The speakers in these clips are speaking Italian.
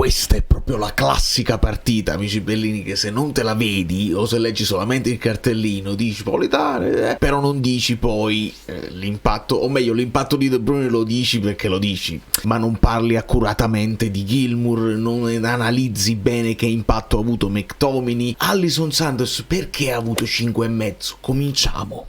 questa è proprio la classica partita, amici bellini, che se non te la vedi o se leggi solamente il cartellino dici Politano, però non dici poi l'impatto, o meglio l'impatto di De Bruyne lo dici perché lo dici, ma non parli accuratamente di Gilmour, non analizzi bene che impatto ha avuto McTominay. Alisson Santos perché ha avuto 5,5? Cominciamo.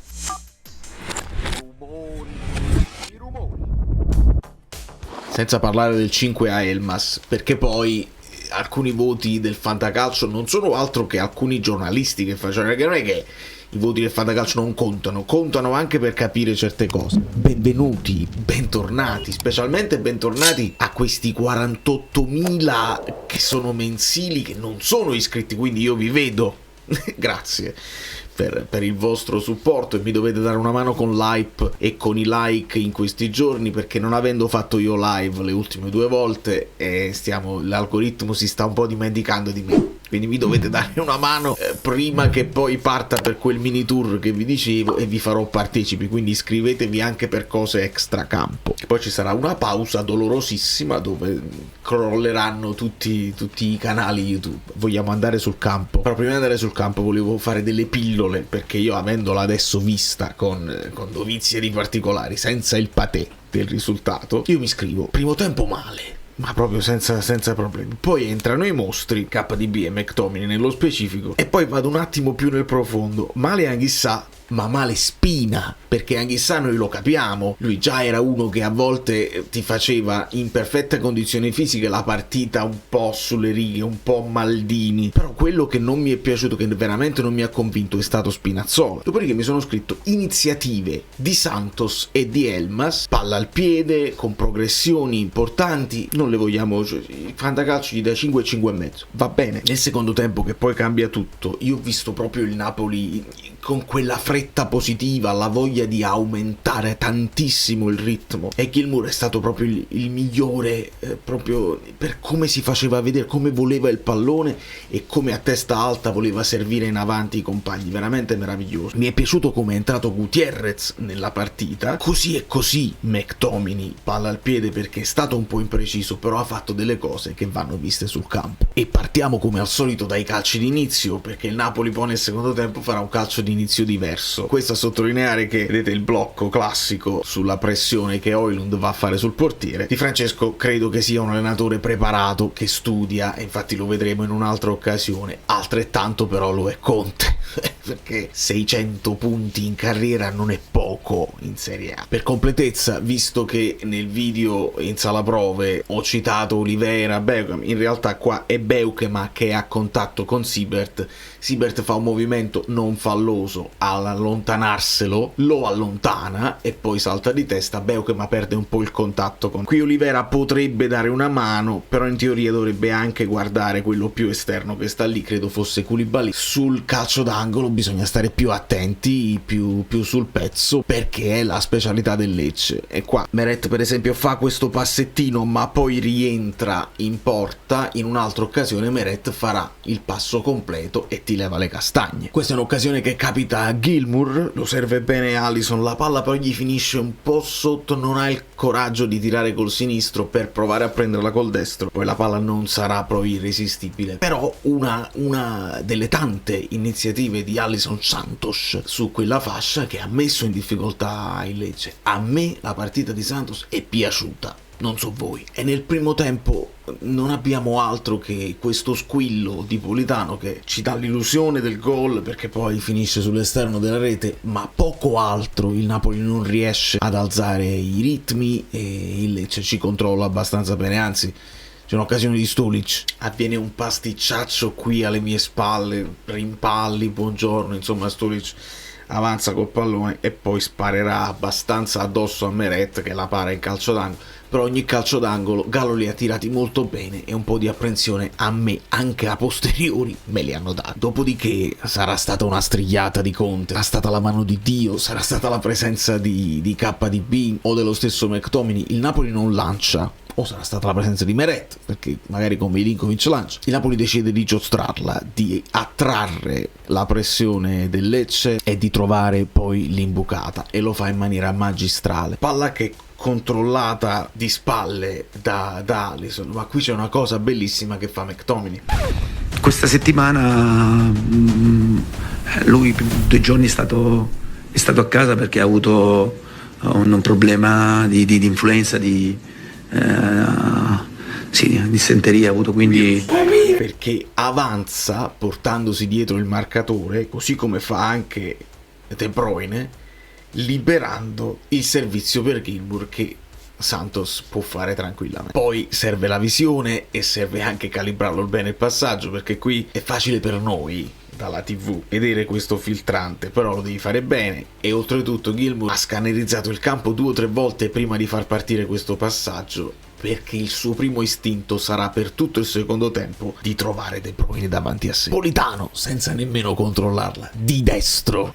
Senza parlare del 5 a Elmas, perché poi alcuni voti del fantacalcio non sono altro che alcuni giornalisti che facevano, perché non è che i voti del fantacalcio non contano anche per capire certe cose. Benvenuti, bentornati, specialmente bentornati a questi 48.000 che sono mensili, che non sono iscritti, quindi io vi vedo. Grazie per il vostro supporto, e mi dovete dare una mano con l'hype e con i like in questi giorni, perché non avendo fatto io live le ultime 2 volte l'algoritmo si sta un po' dimenticando di me, quindi mi dovete dare una mano prima che poi parta per quel mini tour che vi dicevo, e vi farò partecipi, quindi iscrivetevi anche per cose extracampo. Poi ci sarà una pausa dolorosissima dove crolleranno tutti i canali YouTube. Vogliamo andare sul campo, però prima di andare sul campo volevo fare delle pillole, perché io, avendola adesso vista con dovizie di particolari, senza il patè del risultato, io mi scrivo primo tempo male, ma proprio senza problemi. Poi entrano i mostri, KDB e McTominay nello specifico, e poi vado un attimo più nel profondo. Male Anghissà, ma male Spina, perché Anghissà noi lo capiamo, lui già era uno che a volte ti faceva in perfette condizioni fisiche la partita un po' sulle righe, un po' Maldini, però quello che non mi è piaciuto, che veramente non mi ha convinto, è stato Spinazzola. Dopodiché mi sono scritto iniziative di Santos e di Elmas, palla al piede, con progressioni importanti, non le vogliamo, cioè, il fantacalcio gli dà 5 e 5,5, va bene. Nel secondo tempo, che poi cambia tutto, io ho visto proprio il Napoli con quella fretta positiva, la voglia di aumentare tantissimo il ritmo, e Gilmour è stato proprio il migliore, proprio per come si faceva vedere, come voleva il pallone e come a testa alta voleva servire in avanti i compagni, veramente meraviglioso. Mi è piaciuto come è entrato Gutierrez nella partita, così e così McTominay, palla al piede, perché è stato un po' impreciso, però ha fatto delle cose che vanno viste sul campo. E partiamo come al solito dai calci d'inizio, perché il Napoli poi nel secondo tempo farà un calcio di inizio diverso. Questo a sottolineare che, vedete, il blocco classico sulla pressione che Højlund va a fare sul portiere. Di Francesco credo che sia un allenatore preparato, che studia, e infatti lo vedremo in un'altra occasione. Altrettanto però lo è Conte, perché 600 punti in carriera non è poco in Serie A. Per completezza, visto che nel video in sala prove ho citato Olivera, Beukema, in realtà qua è Beukema che è a contatto con Siebert fa un movimento non falloso allontanarselo, lo allontana e poi salta di testa. Beukema perde un po' il contatto con... Qui Olivera potrebbe dare una mano, però in teoria dovrebbe anche guardare quello più esterno che sta lì, credo fosse Koulibaly. Sul calcio d'angolo bisogna stare più attenti, più sul pezzo, perché è la specialità del Lecce. E qua Meret per esempio fa questo passettino, ma poi rientra in porta. In un'altra occasione Meret farà il passo completo e ti leva le castagne. Questa è un'occasione che capita a Gilmour, lo serve bene Alisson, la palla però gli finisce un po' sotto, non ha il coraggio di tirare col sinistro per provare a prenderla col destro, poi la palla non sarà proprio irresistibile. Però una delle tante iniziative di Alisson Santos su quella fascia che ha messo in difficoltà il Lecce. A me la partita di Santos è piaciuta, non so voi, e nel primo tempo non abbiamo altro che questo squillo di Politano che ci dà l'illusione del gol, perché poi finisce sull'esterno della rete, ma poco altro. Il Napoli non riesce ad alzare i ritmi e il Lecce ci controlla abbastanza bene, anzi c'è un'occasione di Stulic, avviene un pasticciaccio qui alle mie spalle, rimpalli, buongiorno, insomma Stulic avanza col pallone e poi sparerà abbastanza addosso a Meret che la para in calcio d'angolo. però ogni calcio d'angolo Gallo li ha tirati molto bene e un po' di apprensione a me, anche a posteriori, me li hanno dati. Dopodiché sarà stata una strigliata di Conte, sarà stata la mano di Dio, sarà stata la presenza di KDB o dello stesso McTominay. Il Napoli non lancia, o sarà stata la presenza di Meret, perché magari con Milinkovic lancia. Il Napoli decide di giostrarla, di attrarre la pressione del Lecce e di trovare poi l'imbucata, e lo fa in maniera magistrale. Palla che controllata di spalle da Alisson, ma qui c'è una cosa bellissima che fa McTominay. Questa settimana lui 2 giorni è stato a casa perché ha avuto un problema di influenza, di dissenteria ha avuto, quindi perché avanza portandosi dietro il marcatore, così come fa anche De Bruyne, liberando il servizio per Gilmour che Santos può fare tranquillamente. Poi serve la visione e serve anche calibrarlo bene il passaggio, perché qui è facile per noi dalla TV vedere questo filtrante, però lo devi fare bene. E oltretutto Gilmour ha scannerizzato il campo 2 o 3 volte prima di far partire questo passaggio, perché il suo primo istinto sarà per tutto il secondo tempo di trovare De Bruyne davanti a sé. Politano, senza nemmeno controllarla, di destro,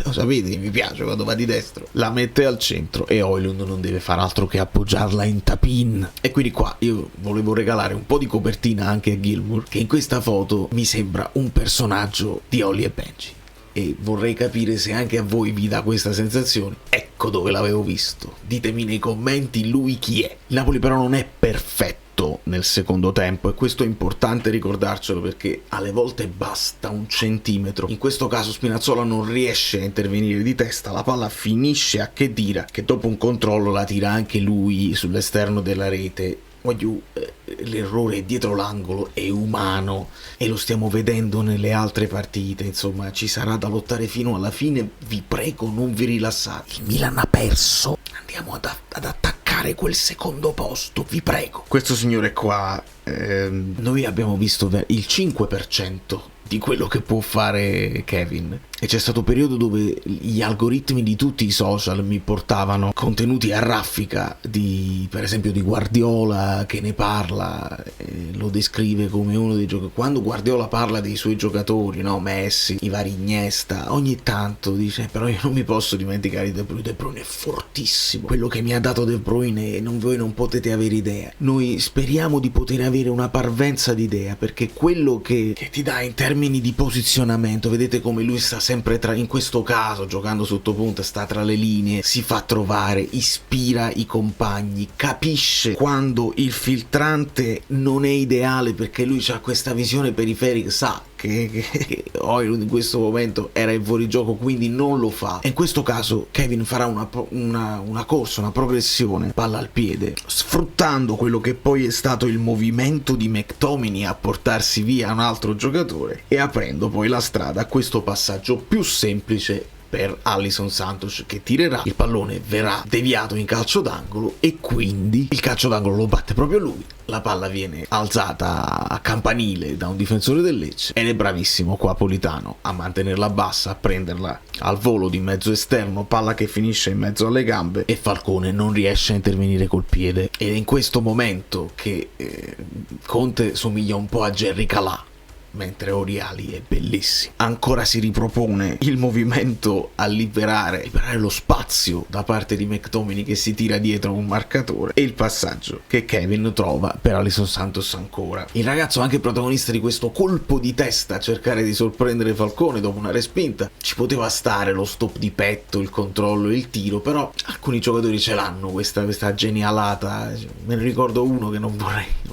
lo sapete, mi piace quando va di destro, la mette al centro e Højlund non deve far altro che appoggiarla in tapin. E quindi qua io volevo regalare un po' di copertina anche a Gilmour, che in questa foto mi sembra un personaggio di Holly e Benji, e vorrei capire se anche a voi vi dà questa sensazione. Ecco dove l'avevo visto, ditemi nei commenti lui chi è. Il Napoli però non è perfetto nel secondo tempo, e questo è importante ricordarcelo, perché alle volte basta un centimetro. In questo caso Spinazzola non riesce a intervenire di testa, la palla finisce a Khedira, che dopo un controllo la tira anche lui sull'esterno della rete. L'errore dietro l'angolo è umano e lo stiamo vedendo nelle altre partite, insomma ci sarà da lottare fino alla fine, vi prego non vi rilassate, il Milan ha perso, andiamo ad attaccare quel secondo posto, vi prego. Questo signore qua, noi abbiamo visto il 5% di quello che può fare Kevin, e c'è stato un periodo dove gli algoritmi di tutti i social mi portavano contenuti a raffica di, per esempio, di Guardiola che ne parla, lo descrive come uno dei giocatori. Quando Guardiola parla dei suoi giocatori, no, Messi, i vari Iniesta, ogni tanto dice però io non mi posso dimenticare di De Bruyne. De Bruyne è fortissimo, quello che mi ha dato De Bruyne voi non potete avere idea. Noi speriamo di poter avere una parvenza di idea, perché quello che ti dà in termini di posizionamento, vedete come lui sta sempre in questo caso giocando sotto punta, sta tra le linee, si fa trovare, ispira i compagni, capisce quando il filtrante non è ideale, perché lui ha questa visione periferica, sa che Højlund in questo momento era in fuorigioco, quindi non lo fa. E in questo caso Kevin farà una corsa, una progressione, palla al piede, sfruttando quello che poi è stato il movimento di McTominay a portarsi via un altro giocatore e aprendo poi la strada a questo passaggio più semplice per Alisson Santos, che tirerà, il pallone verrà deviato in calcio d'angolo e quindi il calcio d'angolo lo batte proprio lui, la palla viene alzata a campanile da un difensore del Lecce ed è bravissimo qua Politano a mantenerla bassa, a prenderla al volo di mezzo esterno, palla che finisce in mezzo alle gambe e Falcone non riesce a intervenire col piede, ed è in questo momento che Conte somiglia un po' a Jerry Calà, mentre Oriali è bellissimo. Ancora si ripropone il movimento a liberare lo spazio da parte di McTominay, che si tira dietro un marcatore, e il passaggio che Kevin trova per Alisson Santos ancora. Il ragazzo è anche protagonista di questo colpo di testa a cercare di sorprendere Falcone dopo una respinta. Ci poteva stare lo stop di petto, il controllo e il tiro, però alcuni giocatori ce l'hanno questa genialata. Me ne ricordo uno che non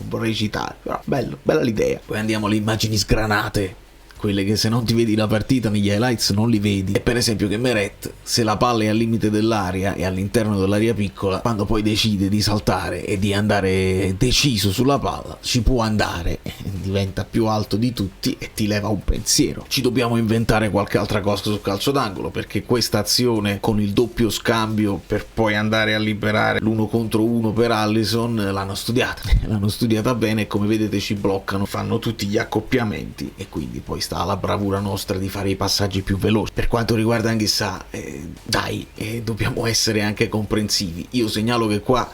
vorrei citare, però bella l'idea. Poi andiamo alle immagini granate, quelle che se non ti vedi la partita negli highlights non li vedi. E per esempio che Meret, se la palla è al limite dell'area e all'interno dell'area piccola, quando poi decide di saltare e di andare deciso sulla palla, ci può andare, diventa più alto di tutti e ti leva un pensiero. Ci dobbiamo inventare qualche altra cosa sul calcio d'angolo, perché questa azione con il doppio scambio per poi andare a liberare l'1 contro 1 per Alisson l'hanno studiata bene, e come vedete ci bloccano, fanno tutti gli accoppiamenti e quindi poi sta alla bravura nostra di fare i passaggi più veloci. Per quanto riguarda Anghissà, dobbiamo essere anche comprensivi. Io segnalo che qua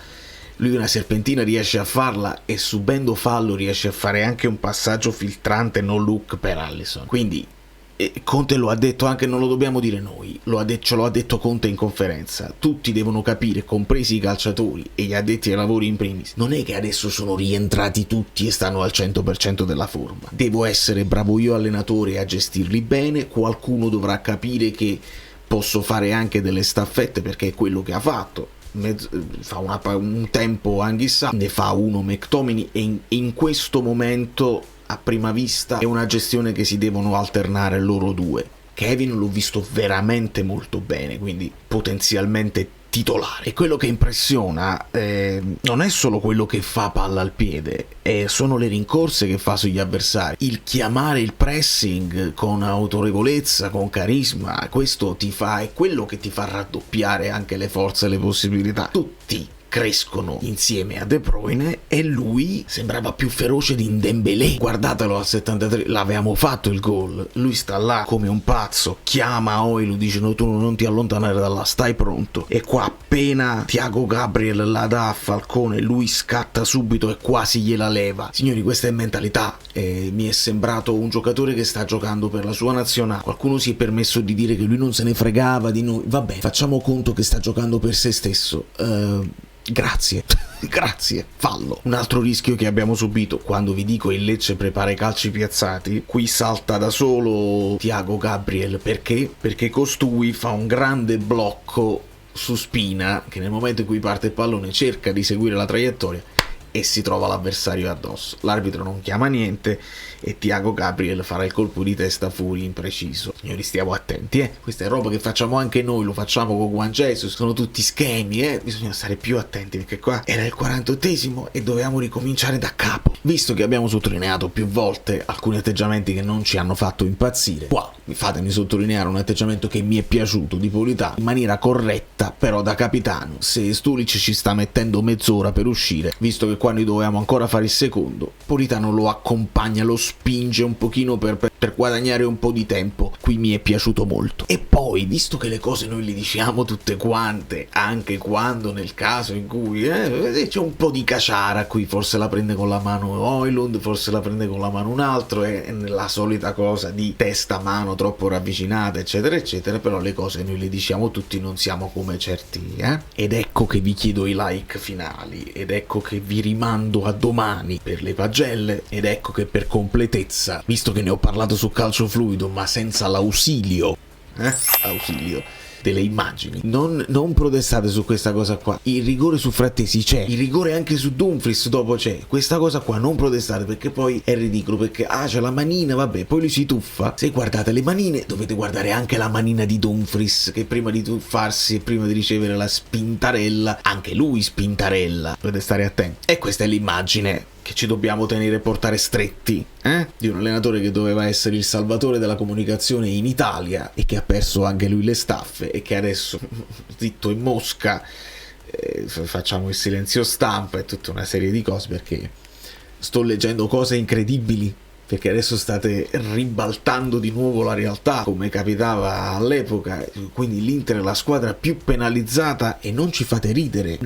lui una serpentina riesce a farla e subendo fallo riesce a fare anche un passaggio filtrante no look per Alisson. Quindi Conte lo ha detto anche, non lo dobbiamo dire noi, ce lo ha detto Conte in conferenza, tutti devono capire, compresi i calciatori e gli addetti ai lavori in primis, non è che adesso sono rientrati tutti e stanno al 100% della forma. Devo essere bravo io allenatore a gestirli bene, qualcuno dovrà capire che posso fare anche delle staffette, perché è quello che ha fatto, fa un tempo Anghissà, ne fa uno McTominay, e in questo momento a prima vista è una gestione che si devono alternare loro due. Kevin l'ho visto veramente molto bene, quindi potenzialmente titolare. E quello che impressiona non è solo quello che fa palla al piede, sono le rincorse che fa sugli avversari, il chiamare il pressing con autorevolezza, con carisma. Questo è quello che ti fa raddoppiare anche le forze e le possibilità. Tutti crescono insieme a De Bruyne e lui sembrava più feroce di Dembélé. Guardatelo al 73, l'avevamo fatto il gol, lui sta là come un pazzo, chiama Oilu, dice no, tu non ti allontanare da là, stai pronto, e qua appena Thiago Gabriel la dà a Falcone lui scatta subito e quasi gliela leva. Signori, questa è mentalità. Mi è sembrato un giocatore che sta giocando per la sua nazionale. Qualcuno si è permesso di dire che lui non se ne fregava di noi, vabbè, facciamo conto che sta giocando per se stesso. Grazie, grazie, fallo. Un altro rischio che abbiamo subito, quando vi dico il Lecce prepara i calci piazzati, qui salta da solo Thiago Gabriel. Perché? Perché costui fa un grande blocco su Spina, che nel momento in cui parte il pallone cerca di seguire la traiettoria e si trova l'avversario addosso. L'arbitro non chiama niente e Thiago Gabriel farà il colpo di testa fuori impreciso. Signori, stiamo attenti, questa è roba che facciamo anche noi, lo facciamo con Juan Jesus, sono tutti schemi, bisogna stare più attenti, perché qua era il 48esimo e dovevamo ricominciare da capo. Visto che abbiamo sottolineato più volte alcuni atteggiamenti che non ci hanno fatto impazzire, qua fatemi sottolineare un atteggiamento che mi è piaciuto di Politano, in maniera corretta però da capitano. Se Stulic ci sta mettendo mezz'ora per uscire, visto che qua noi dovevamo ancora fare il secondo, Politano lo accompagna, lo spinge un pochino per guadagnare un po' di tempo. Qui mi è piaciuto molto. E poi, visto che le cose noi le diciamo tutte quante, anche quando nel caso in cui c'è un po' di caciara, qui forse la prende con la mano Højlund, forse la prende con la mano un altro, è la solita cosa di testa mano troppo ravvicinata, eccetera eccetera, però le cose noi le diciamo tutti, non siamo come certi, Ed ecco che vi chiedo i like finali, ed ecco che vi rimando a domani per le pagelle, ed ecco che per completezza, visto che ne ho parlato su Calcio Fluido ma senza l'ausilio delle immagini, non protestate su questa cosa qua. Il rigore su Frattesi c'è, il rigore anche su Dumfries dopo c'è, questa cosa qua non protestate, perché poi è ridicolo, perché c'è la manina, vabbè, poi lui si tuffa. Se guardate le manine dovete guardare anche la manina di Dumfries, che prima di tuffarsi e prima di ricevere la spintarella, anche lui spintarella, dovete stare attenti. E questa è l'immagine che ci dobbiamo tenere e portare stretti, di un allenatore che doveva essere il salvatore della comunicazione in Italia e che ha perso anche lui le staffe, e che adesso, zitto in mosca, facciamo il silenzio stampa e tutta una serie di cose, perché sto leggendo cose incredibili, perché adesso state ribaltando di nuovo la realtà come capitava all'epoca. Quindi l'Inter è la squadra più penalizzata e non ci fate ridere,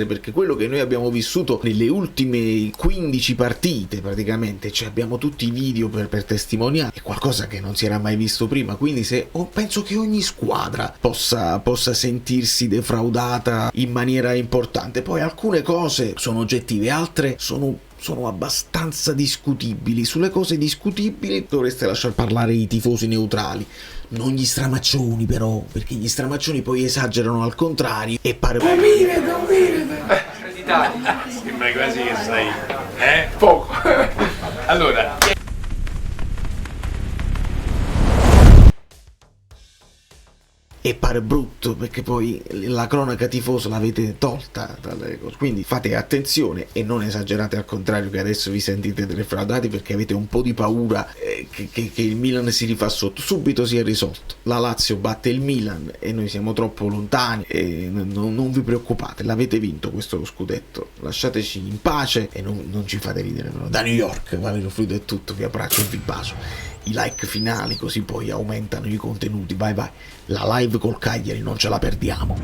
perché quello che noi abbiamo vissuto nelle ultime 15 partite praticamente, cioè abbiamo tutti i video per testimoniare, è qualcosa che non si era mai visto prima. Quindi penso che ogni squadra possa sentirsi defraudata in maniera importante. Poi alcune cose sono oggettive, altre sono abbastanza discutibili. Sulle cose discutibili dovreste lasciar parlare i tifosi neutrali, non gli stramaccioni, però, perché gli stramaccioni poi esagerano al contrario e pare sembra quasi che sai poco. Allora, e pare brutto, perché poi la cronaca tifosa l'avete tolta dalle cose. Quindi fate attenzione e non esagerate al contrario, che adesso vi sentite defraudati perché avete un po' di paura che il Milan si rifà sotto. Subito si è risolto, la Lazio batte il Milan e noi siamo troppo lontani, e non vi preoccupate, l'avete vinto questo scudetto, lasciateci in pace e non ci fate ridere. Però da New York, Valerio Fluido è tutto, vi abbraccio e vi bacio. I like finali, così poi aumentano i contenuti. Vai, la live col Cagliari non ce la perdiamo.